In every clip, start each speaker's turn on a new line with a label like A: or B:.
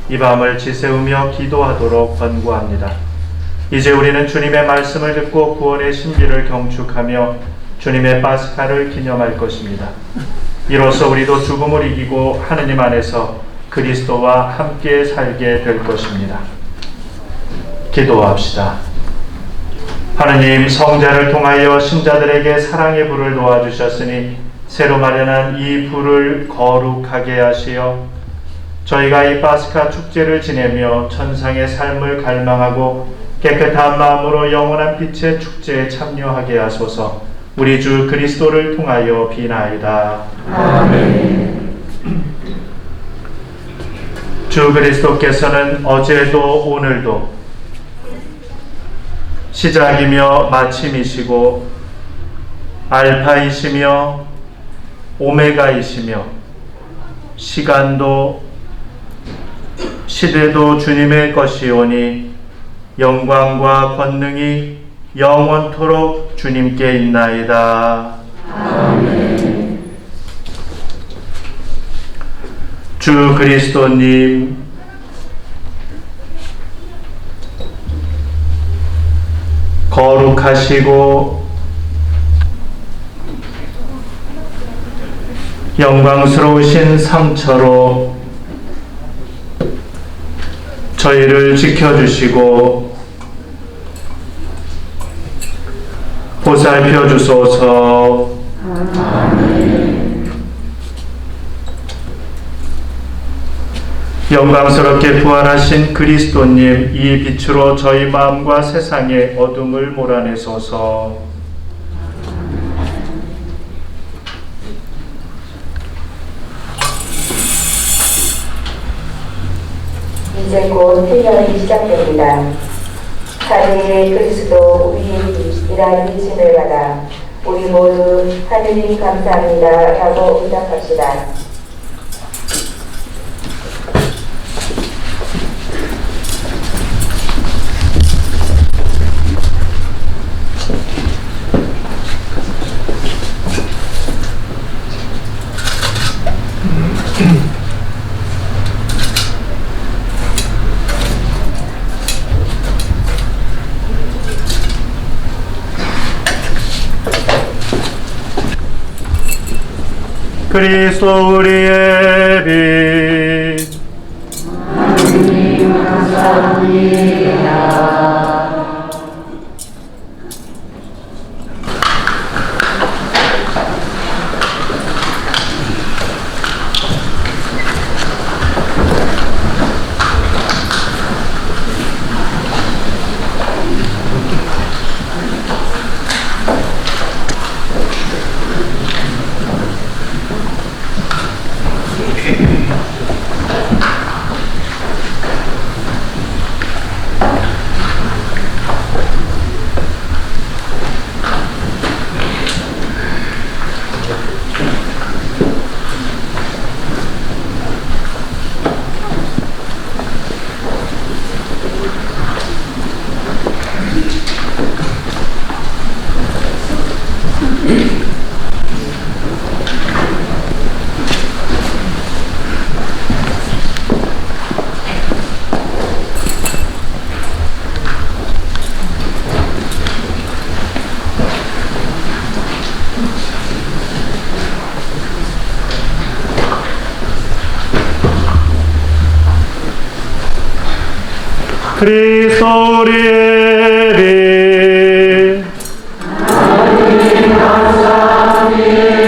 A: 이 밤을 지새우며 기도하도록 권고합니다. 이제 우리는 주님의 말씀을 듣고 구원의 신비를 경축하며 주님의 파스카를 기념할 것입니다. 이로써 우리도 죽음을 이기고 하느님 안에서 그리스도와 함께 살게 될 것입니다. 기도합시다. 하느님, 성자를 통하여 신자들에게 사랑의 불을 놓아주셨으니 새로 마련한 이 불을 거룩하게 하시어 저희가 이 파스카 축제를 지내며 천상의 삶을 갈망하고 깨끗한 마음으로 영원한 빛의 축제에 참여하게 하소서. 우리 주 그리스도를 통하여 비나이다. 아멘. 주 그리스도께서는 어제도 오늘도 시작이며 마침이시고 알파이시며 오메가이시며 시간도 시대도 주님의 것이오니 영광과 권능이 영원토록 주님께 있나이다. 아멘. 주 그리스도님, 거룩하시고 영광스러우신 상처로 저희를 지켜주시고 보살펴 주소서. 아멘. 영광스럽게 부활하신 그리스도님, 이 빛으로 저희 마음과 세상의 어둠을 몰아내소서.
B: 이제 곧 회년이 시작됩니다. 사대의 그리스도 우리의 빛이란 빛을 받아 우리 모두 하느님 감사합니다 라고 응답합시다.
A: 그리스도 우리의 빛,
C: 하느님 감사합니다.
A: 그리스도 우리의 빛,
C: 하느님 감사합니다.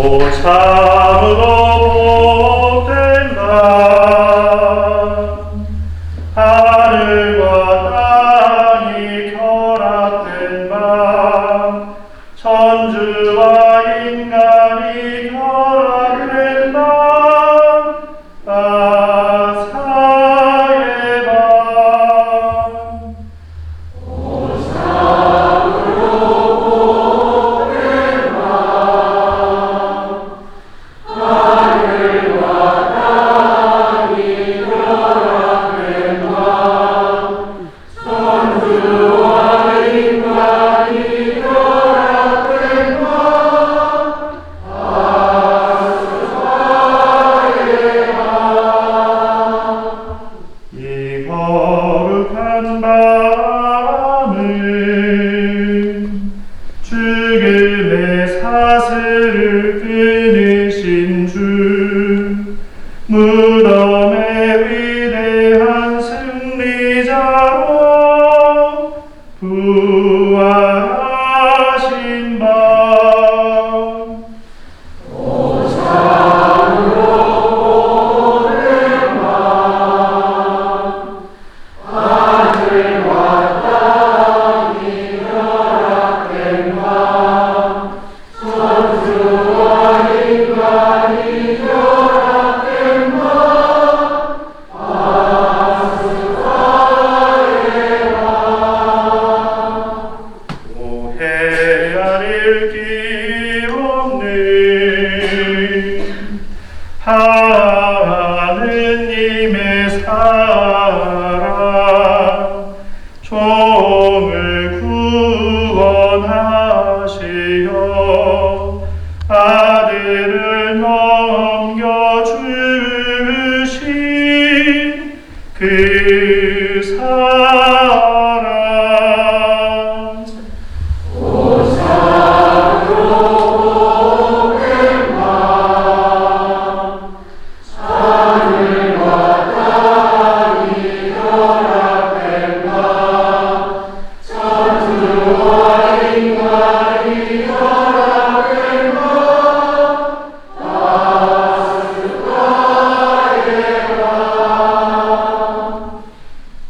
A: 참으로 복된 날, 하늘과 땅이 결합된 밤, 천주와 인간이 결합된 밤, 사의 밤. 이 거룩한 밤은 죽음의 사슬을 끊으신 주, 무덤의 위대한 승리자로 부활하신 밤. 헤아릴 길 없는 하느님의 사랑, 종을 구원하시어 아들을 넘겨주신 그 사랑.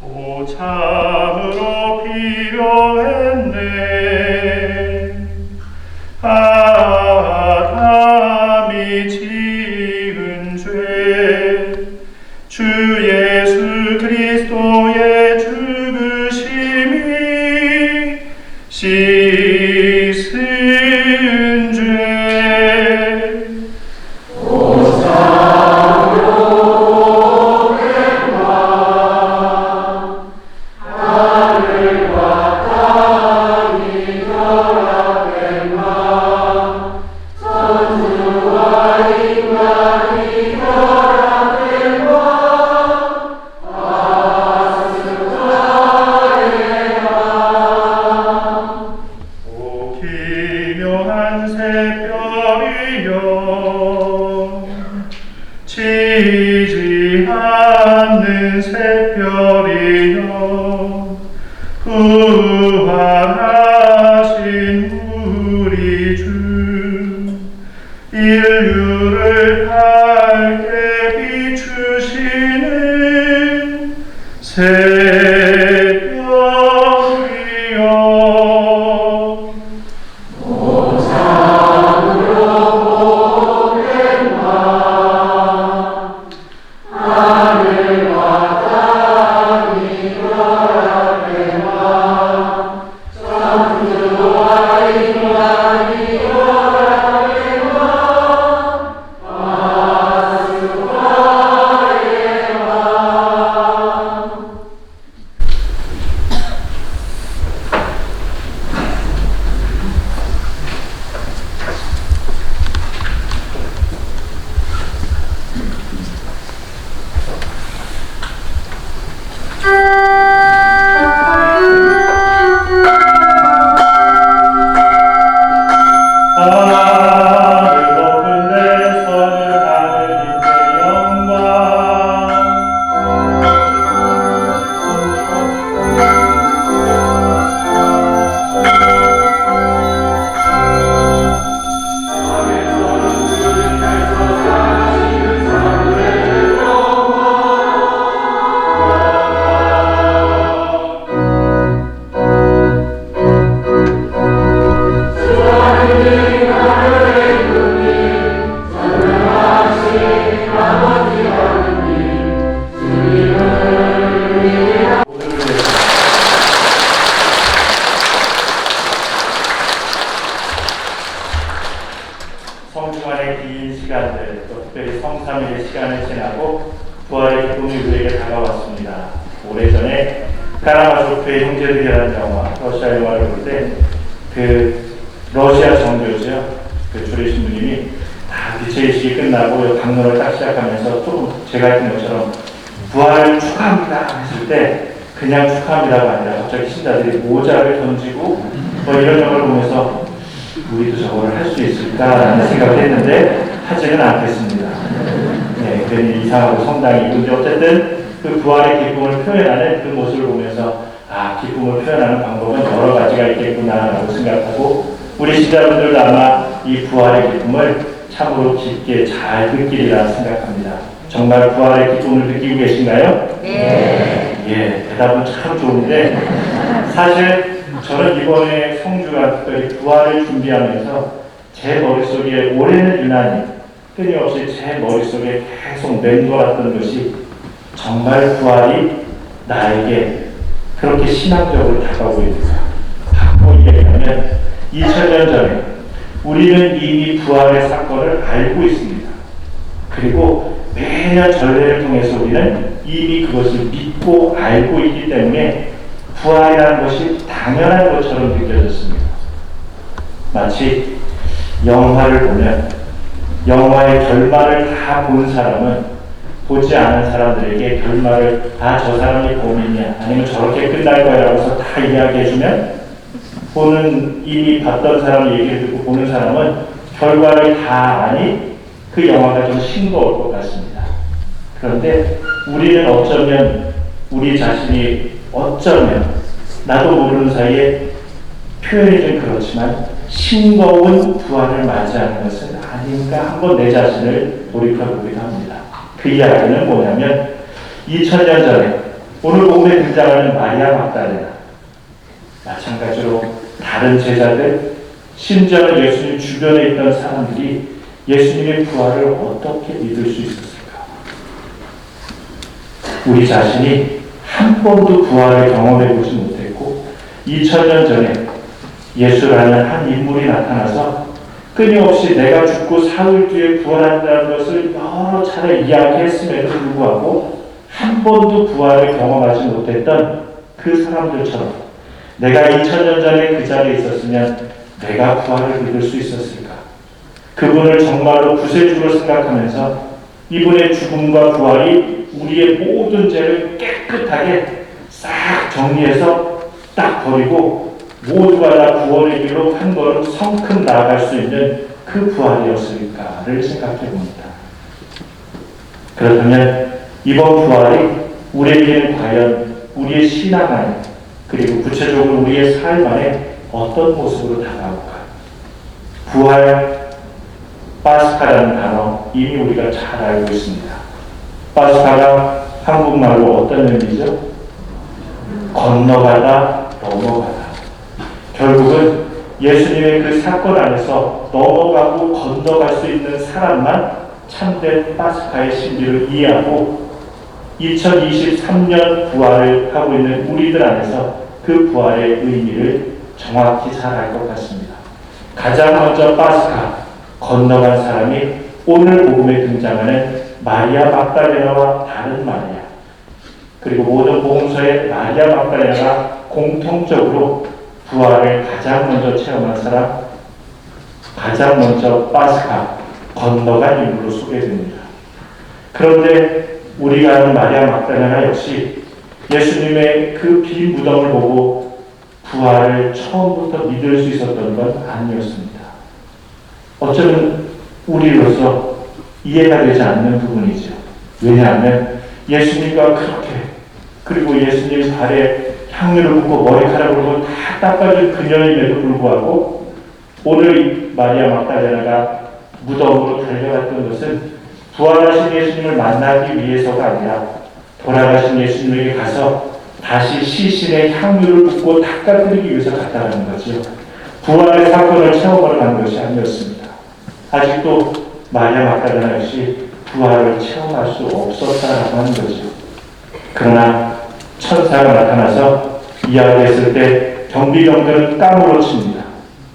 A: 오 참으로 필요했네. 아담이 지은 죄, 주 예수 그리스도의 죽으심이 씻은 죄. 오 기묘한 새별이여, 지지 않는 새별이여, 부활하신 우리 주, 인류를 밝게 비추시는 새별이여. 이제 성삼일의 시간을 지나고 부활의 기쁨이 우리에게 다가왔습니다. 오래전에 카라마조프의 형제들이라는 영화, 러시아 영화를 볼 때 그 러시아 정교죠. 그 주례 신부님이 다 기체의식이 끝나고 강론을 딱 시작하면서 조금 제가 했던 것처럼 부활을 축하합니다 했을 때 그냥 축하합니다가 아니라 갑자기 신자들이 모자를 던지고 뭐 이런 걸 보면서 우리도 저거를 할 수 있을까라는 생각을 했는데 하지는 않겠습니다. 네, 괜히 이상하고 성당이 근데 어쨌든 그 부활의 기쁨을 표현하는 그 모습을 보면서 아, 기쁨을 표현하는 방법은 여러 가지가 있겠구나라고 생각하고 우리 신자분들도 아마 이 부활의 기쁨을 참으로 깊게 잘 느끼리라 생각합니다. 정말 부활의 기쁨을 느끼고 계신가요?
C: 네.
A: 예, 대답은 참 좋은데 사실 저는 이번에 성주가 특별히 부활을 준비하면서 제 머릿속에 올해는 유난히 끊임없이 제 머릿속에 계속 맴돌았던 것이 정말 부활이 나에게 그렇게 신앙적으로 다가오고 있는가. 바꿔 얘기하면 2000년 전에 우리는 이미 부활의 사건을 알고 있습니다. 그리고 매년 전례를 통해서 우리는 이미 그것을 믿고 알고 있기 때문에 부활이라는 것이 당연한 것처럼 느껴졌습니다. 마치 영화를 보면 영화의 결말을 다 본 사람은 보지 않은 사람들에게 결말을 저 사람이 범인이야 아니면 저렇게 끝날 거야 라고서 다 이야기해주면 이미 봤던 사람 얘기를 듣고 보는 사람은 결과를 다 아니 그 영화가 좀 싱거울 것 같습니다. 그런데 우리는 어쩌면 우리 자신이 어쩌면 나도 모르는 사이에 표현이 좀 그렇지만 싱거운 부활을 맞이하는 것은 아닌가 한번 내 자신을 돌이켜보기도 합니다. 그 이야기는 뭐냐면 2000년 전에 오늘 본문에 등장하는 마리아 막달레나 마찬가지로 다른 제자들 심지어는 예수님 주변에 있던 사람들이 예수님의 부활을 어떻게 믿을 수 있었을까? 우리 자신이 한 번도 부활을 경험해보지 못했고 2000년 전에 예수라는 한 인물이 나타나서 끊임없이 내가 죽고 사흘 뒤에 부활한다는 것을 여러 차례 이야기했음에도 불구하고 한 번도 부활을 경험하지 못했던 그 사람들처럼 내가 2000년 전에 그 자리에 있었으면 내가 부활을 믿을 수 있었을까? 그분을 정말로 구세주로 생각하면서 이분의 죽음과 부활이 우리의 모든 죄를 깨끗하게 싹 정리해서 딱 버리고 모두가 다 구원의 길로 한 걸음 성큼 나아갈 수 있는 그 부활이었을까를 생각해 봅니다. 그렇다면 이번 부활이 우리에게는 과연 우리의 신앙 안에 그리고 구체적으로 우리의 삶 안에 어떤 모습으로 다가올까? 부활, 파스카라는 단어 이미 우리가 잘 알고 있습니다. 파스카가 한국말로 어떤 의미죠? 건너가다, 넘어가다. 결국은 예수님의 그 사건 안에서 넘어가고 건너갈 수 있는 사람만 참된 파스카의 신비를 이해하고 2023년 부활을 하고 있는 우리들 안에서 그 부활의 의미를 정확히 잘 알 것 같습니다. 가장 먼저 파스카, 건너간 사람이 오늘 복음에 등장하는 마리아 막달레나와 다른 마리아, 그리고 모든 복음서에 마리아 막달레나가 공통적으로 부활을 가장 먼저 체험한 사람, 가장 먼저 파스카, 건너간 인물로 소개됩니다. 그런데 우리가 아는 마리아 막달레나 역시 예수님의 그 빈 무덤을 보고 부활을 처음부터 믿을 수 있었던 건 아니었습니다. 어쩌면 우리로서 이해가 되지 않는 부분이죠. 왜냐하면 예수님과 그렇게 그리고 예수님 발에 향유를 붓고 머리카락을 붓고 다 닦아준 그녀임에도 불구하고 오늘 마리아 막달레나가 무덤으로 달려갔던 것은 부활하신 예수님을 만나기 위해서가 아니라 돌아가신 예수님에게 가서 다시 시신의 향유를 붓고 닦아드리기 위해서 갔다는 거죠. 부활의 사건을 체험하러 간 것이 아니었습니다. 아직도 마리아 막달레나 역시 부활을 체험할 수 없었다라고 하는 거죠. 그러나 천사가 나타나서 이야기했을 때 경비병들은 깡으로 칩니다.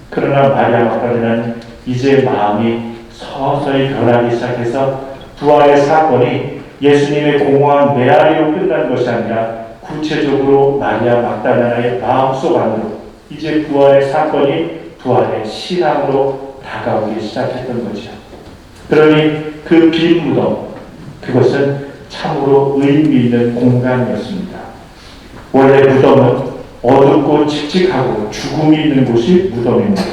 A: 그러나 마리아 막달레나는 이제 마음이 서서히 변하기 시작해서 부활의 사건이 예수님의 공허한 메아리로 끝난 것이 아니라 구체적으로 마리아 막달라나의 마음속 안으로 이제 부활의 사건이 부활의 신앙으로 다가오기 시작했던 거죠. 그러니 그 빈 무덤, 그것은 참으로 의미 있는 공간이었습니다. 원래 무덤은 어둡고 칙칙하고 죽음이 있는 곳이 무덤입니다.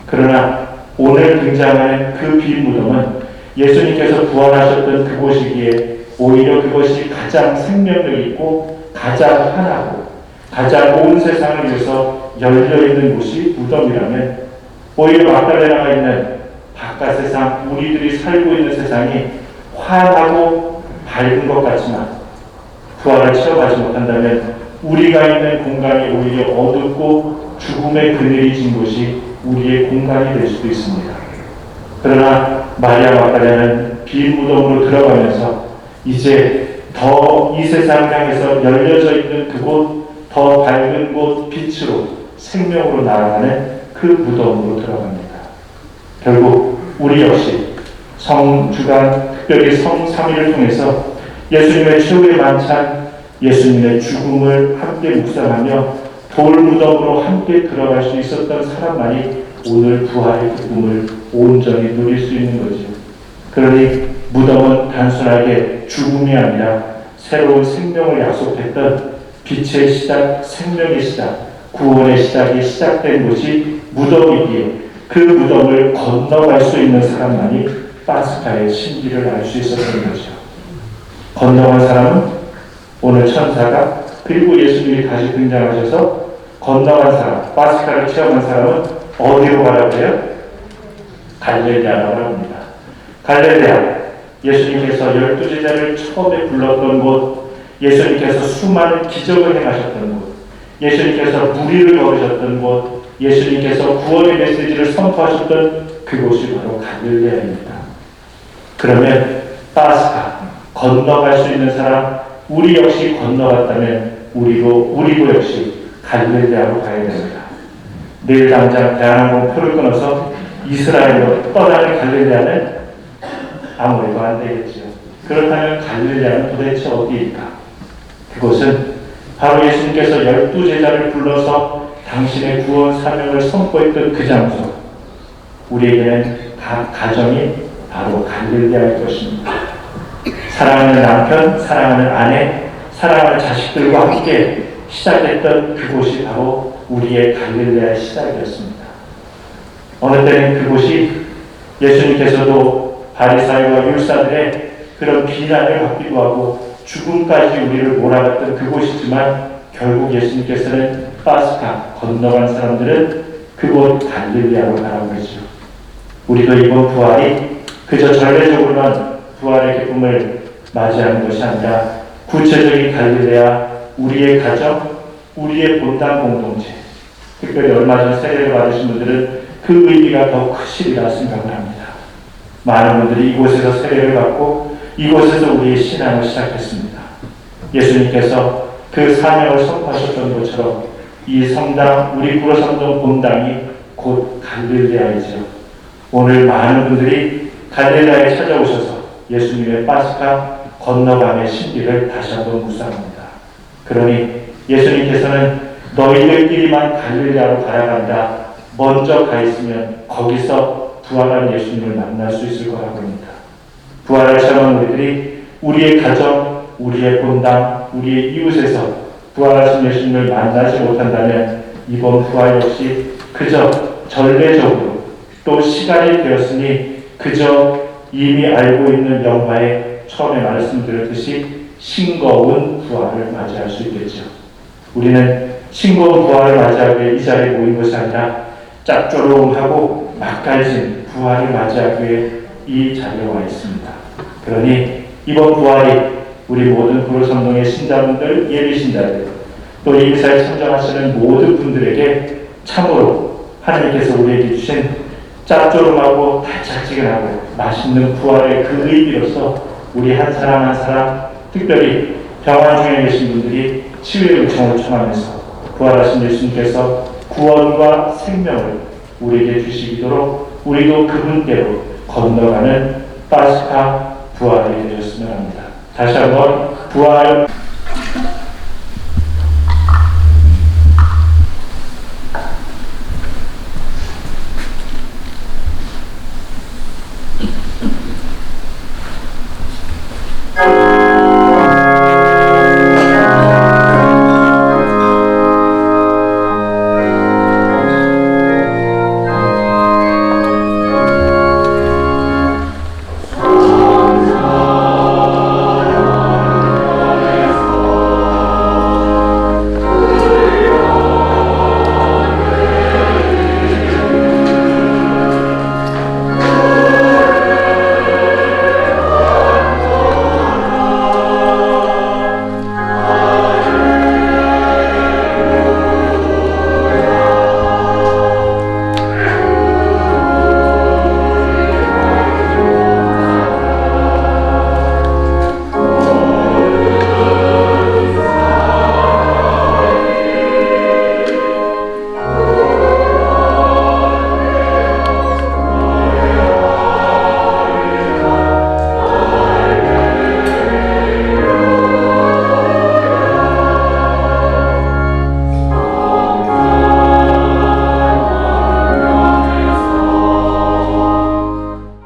A: 그러나 오늘 등장하는 그 빈 무덤은 예수님께서 부활하셨던 그곳이기에 오히려 그것이 가장 생명력 있고 가장 환하고 가장 온 세상을 위해서 열려있는 곳이 무덤이라면 오히려 막달레나가 있는 바깥 세상, 우리들이 살고 있는 세상이 환하고 밝은 것 같지만 부활을 체험하지 못한다면 우리가 있는 공간이 오히려 어둡고 죽음의 그늘이 진 곳이 우리의 공간이 될 수도 있습니다. 그러나 마리아 막달레나는 빈 무덤으로 들어가면서 이제 더 이 세상 향해서 열려져 있는 그곳, 더 밝은 곳, 빛으로 생명으로 나아가는 그 무덤으로 들어갑니다. 결국 우리 역시 성주간, 특별히 성삼위를 통해서 예수님의 최후의 만찬, 예수님의 죽음을 함께 묵상하며 돌무덤으로 함께 들어갈 수 있었던 사람만이 오늘 부활의 기쁨을 온전히 누릴 수 있는 거죠. 그러니 무덤은 단순하게 죽음이 아니라 새로운 생명을 약속했던 빛의 시작, 생명의 시작, 구원의 시작이 시작된 곳이 무덤이기에 그 무덤을 건너갈 수 있는 사람만이 파스카의 신비를 알 수 있었던 거죠. 건너간 사람은 오늘 천사가 그리고 예수님이 다시 등장하셔서 건너간 사람, 파스카를 체험한 사람은 어디로 가라고 해요? 갈릴레아라고 합니다. 갈릴레아, 예수님께서 12제자를 처음에 불렀던 곳, 예수님께서 수많은 기적을 행하셨던 곳, 예수님께서 무리를 걸으셨던 곳, 예수님께서 구원의 메시지를 선포하셨던 그곳이 바로 갈릴레아입니다. 그러면 파스카, 건너갈 수 있는 사람, 우리 역시 건너갔다면 우리도 역시 갈릴레아로 가야 됩니다. 내일 당장 대한항공 표를 끊어서 이스라엘로 떠나는 갈릴레아는 아무래도 안 되겠죠. 그렇다면 갈릴레아는 도대체 어디일까? 그곳은 바로 예수님께서 12제자를 불러서 당신의 구원 사명을 선포했던 그 장소. 우리에게는 각 가정이 바로 갈릴레아일 것입니다. 사랑하는 남편, 사랑하는 아내, 사랑하는 자식들과 함께 시작했던 그곳이 바로 우리의 갈릴레아의 시작이었습니다. 어느 때는 그곳이 예수님께서도 바리사이와 율사들의 그런 비난을 받기도 하고 죽음까지 우리를 몰아갔던 그곳이지만 결국 예수님께서는 파스카, 건너간 사람들은 그곳 갈릴레아로 가라고 그러죠. 우리도 이번 부활이 그저 전례적으로만 부활의 기쁨을 맞이하는 것이 아니라 구체적인 갈릴레아, 우리의 가정, 우리의 본당 공동체, 특별히 얼마 전 세례를 받으신 분들은 그 의미가 더 크시리라 생각을 합니다. 많은 분들이 이곳에서 세례를 받고 이곳에서 우리의 신앙을 시작했습니다. 예수님께서 그 사명을 선포하셨던 것처럼 이 성당, 우리 구로성동 본당이 곧 갈릴레아이죠. 오늘 많은 분들이 갈릴레아에 찾아오셔서 예수님의 파스카 건너감의 신비를 다시 한번 묵상합니다. 그러니 예수님께서는 너희들끼리만 갈릴레아로 가야 한다. 먼저 가 있으면 거기서 부활한 예수님을 만날 수 있을 거라고 합니다. 부활을 체험한 우리들이 우리의 가정, 우리의 본당, 우리의 이웃에서 부활하신 예수님을 만나지 못한다면 이번 부활 역시 그저 전례적으로 또 시간이 되었으니 그저 이미 알고 있는 영화에 처음에 말씀드렸듯이 싱거운 부활을 맞이할 수 있겠죠. 우리는 싱거운 부활을 맞이하기 위해 이 자리에 모인 것이 아니라 짭조름하고 맛깔진 부활을 맞이하기 위해 이 자리에 와 있습니다. 그러니 이번 부활이 우리 모든 구로성동의 신자분들, 예비신자들, 또 이 미사에 참정하시는 모든 분들에게 참으로 하나님께서 우리에게 주신 짭조름하고 달짝지근하고 맛있는 부활의 그 의미로서 우리 한 사람 한 사람, 특별히 병환 중에 계신 분들이 치유의 요청을 청하면서 부활하신 예수님께서 구원과 생명을 우리에게 주시도록 우리도 그분께로 건너가는 파스카 부활이 되셨으면 합니다. 다시 한번 부활